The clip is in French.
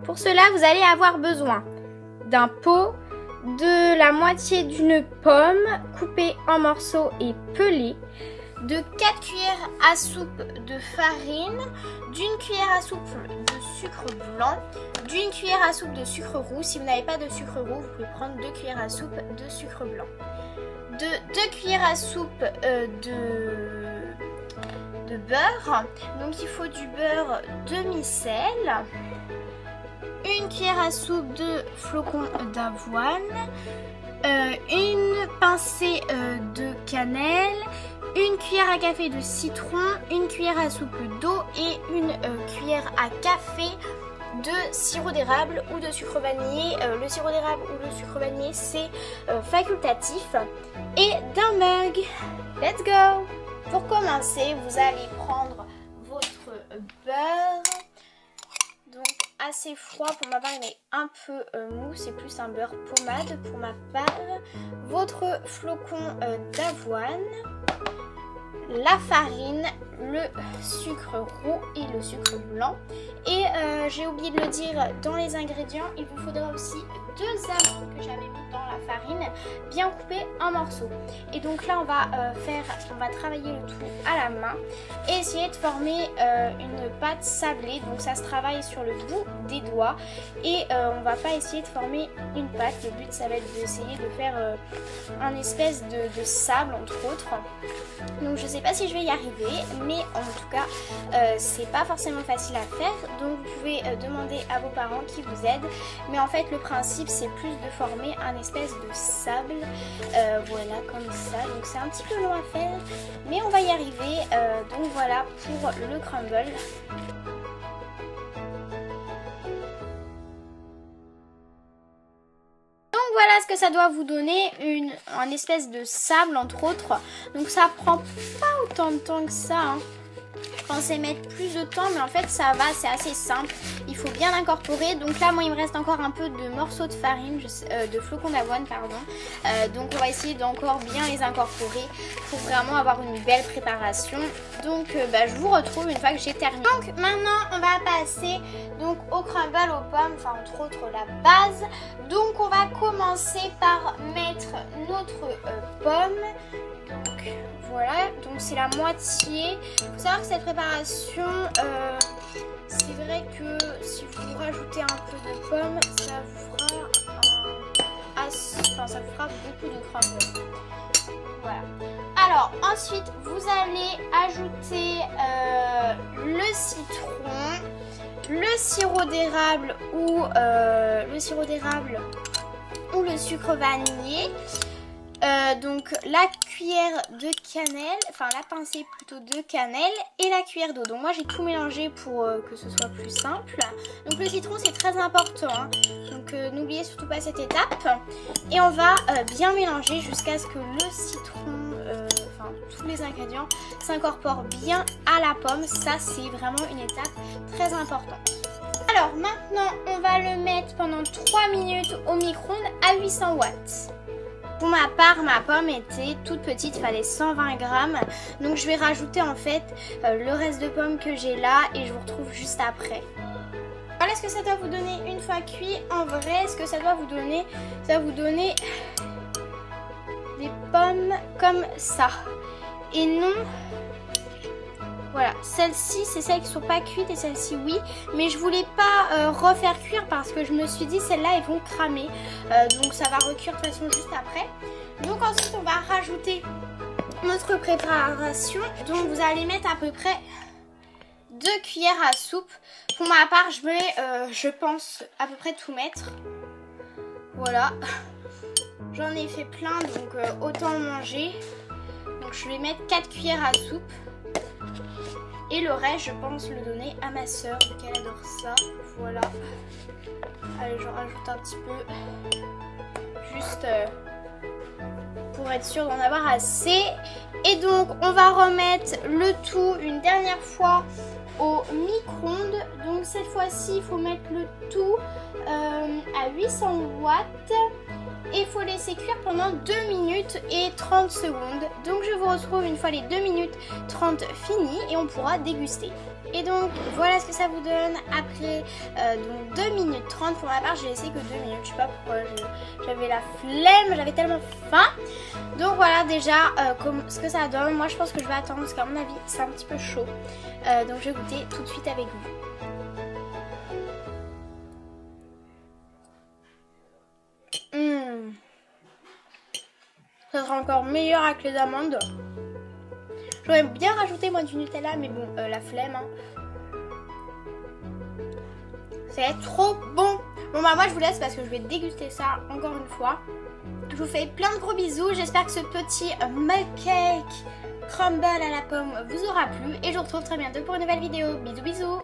Pour cela, vous allez avoir besoin d'un pot, de la moitié d'une pomme coupée en morceaux et pelée, de 4 cuillères à soupe de farine, d'une cuillère à soupe de sucre blanc, d'une cuillère à soupe de sucre roux. Si vous n'avez pas de sucre roux, vous pouvez prendre 2 cuillères à soupe de sucre blanc, de 2 cuillères à soupe de beurre. Donc il faut du beurre demi-sel, une cuillère à soupe de flocons d'avoine, une pincée de cannelle, une cuillère à café de citron, une cuillère à soupe d'eau et une cuillère à café de sirop d'érable ou de sucre vanillé. Le sirop d'érable ou le sucre vanillé c'est facultatif, et d'un mug. Let's go! Pour commencer, vous allez prendre votre beurre, donc assez froid, pour ma part il est un peu mou, c'est plus un beurre pommade pour ma part, votre flocon d'avoine, la farine, le sucre roux et le sucre blanc. Et j'ai oublié de le dire dans les ingrédients, il vous faudra aussi 2 amandes que j'avais mis dans la farine, bien coupées en morceaux. Et donc là on va travailler le tout à la main et essayer de former une pâte sablée. Donc ça se travaille sur le bout des doigts et on va pas essayer de former une pâte. Le but ça va être d'essayer de faire un espèce de sable entre autres. Donc je sais pas si je vais y arriver, mais en tout cas c'est pas forcément facile à faire, donc vous pouvez demander à vos parents qui vous aident, mais en fait le principe c'est plus de former un espèce de sable, voilà comme ça. Donc c'est un petit peu long à faire, mais on va y arriver. Donc voilà pour le crumble. Voilà ce que ça doit vous donner, un espèce de sable entre autres. Donc ça prend pas autant de temps que ça, hein. Je pensais mettre plus de temps, mais en fait ça va, c'est assez simple. Il faut bien incorporer. Donc là moi il me reste encore un peu de morceaux de farine, de flocons d'avoine pardon. Donc on va essayer d'encore bien les incorporer pour vraiment avoir une belle préparation. Donc je vous retrouve une fois que j'ai terminé. Donc maintenant on va passer donc au crumble aux pommes, enfin entre autres la base. Donc on va commencer par mettre notre pomme. Donc voilà, donc c'est la moitié. Il faut savoir que cette préparation, c'est vrai que si vous rajoutez un peu de pommes, ça vous fera beaucoup de crumble. Voilà. Alors ensuite vous allez ajouter le citron, le sirop d'érable ou le sucre vanillé. Donc la cuillère de cannelle, enfin la pincée plutôt de cannelle et la cuillère d'eau. Donc moi j'ai tout mélangé pour que ce soit plus simple. Donc le citron c'est très important, hein. Donc n'oubliez surtout pas cette étape. Et on va bien mélanger jusqu'à ce que le citron, tous les ingrédients s'incorporent bien à la pomme. Ça c'est vraiment une étape très importante. Alors maintenant on va le mettre pendant 3 minutes au micro-ondes à 800 watts. Pour ma part, ma pomme était toute petite, il fallait 120 grammes. Donc je vais rajouter en fait le reste de pommes que j'ai là et je vous retrouve juste après. Voilà ce que ça doit vous donner une fois cuit. En vrai, ce que ça doit vous donner, ça va vous donner des pommes comme ça. Et non... Voilà, celles-ci c'est celles qui sont pas cuites et celles-ci oui, mais je voulais pas refaire cuire parce que je me suis dit celles-là elles vont cramer, donc ça va recuire de toute façon juste après. Donc ensuite on va rajouter notre préparation, donc vous allez mettre à peu près 2 cuillères à soupe. Pour ma part je vais, je pense à peu près tout mettre, voilà, j'en ai fait plein donc autant manger. Donc je vais mettre 4 cuillères à soupe. Et le reste, je pense le donner à ma soeur, vu qu'elle adore ça. Voilà. Allez, j'en rajoute un petit peu. Juste pour être sûr d'en avoir assez. Et donc, on va remettre le tout une dernière fois au micro-ondes. Donc, cette fois-ci, il faut mettre le tout à 800 watts. Et il faut laisser cuire pendant 2 minutes et 30 secondes. Donc je vous retrouve une fois les 2 minutes 30 finies et on pourra déguster. Et donc voilà ce que ça vous donne après donc 2 minutes 30 pour ma part. J'ai laissé que 2 minutes, je sais pas pourquoi, j'avais la flemme, j'avais tellement faim. Donc voilà déjà ce que ça donne. Moi je pense que je vais attendre parce qu'à mon avis c'est un petit peu chaud. Donc je vais goûter tout de suite avec vous. Ça sera encore meilleur avec les amandes. J'aurais bien rajouté moi du Nutella, mais bon, la flemme. Hein. Ça va être trop bon. Bon bah moi je vous laisse parce que je vais déguster ça encore une fois. Je vous fais plein de gros bisous. J'espère que ce petit mug cake crumble à la pomme vous aura plu. Et je vous retrouve très bientôt pour une nouvelle vidéo. Bisous bisous.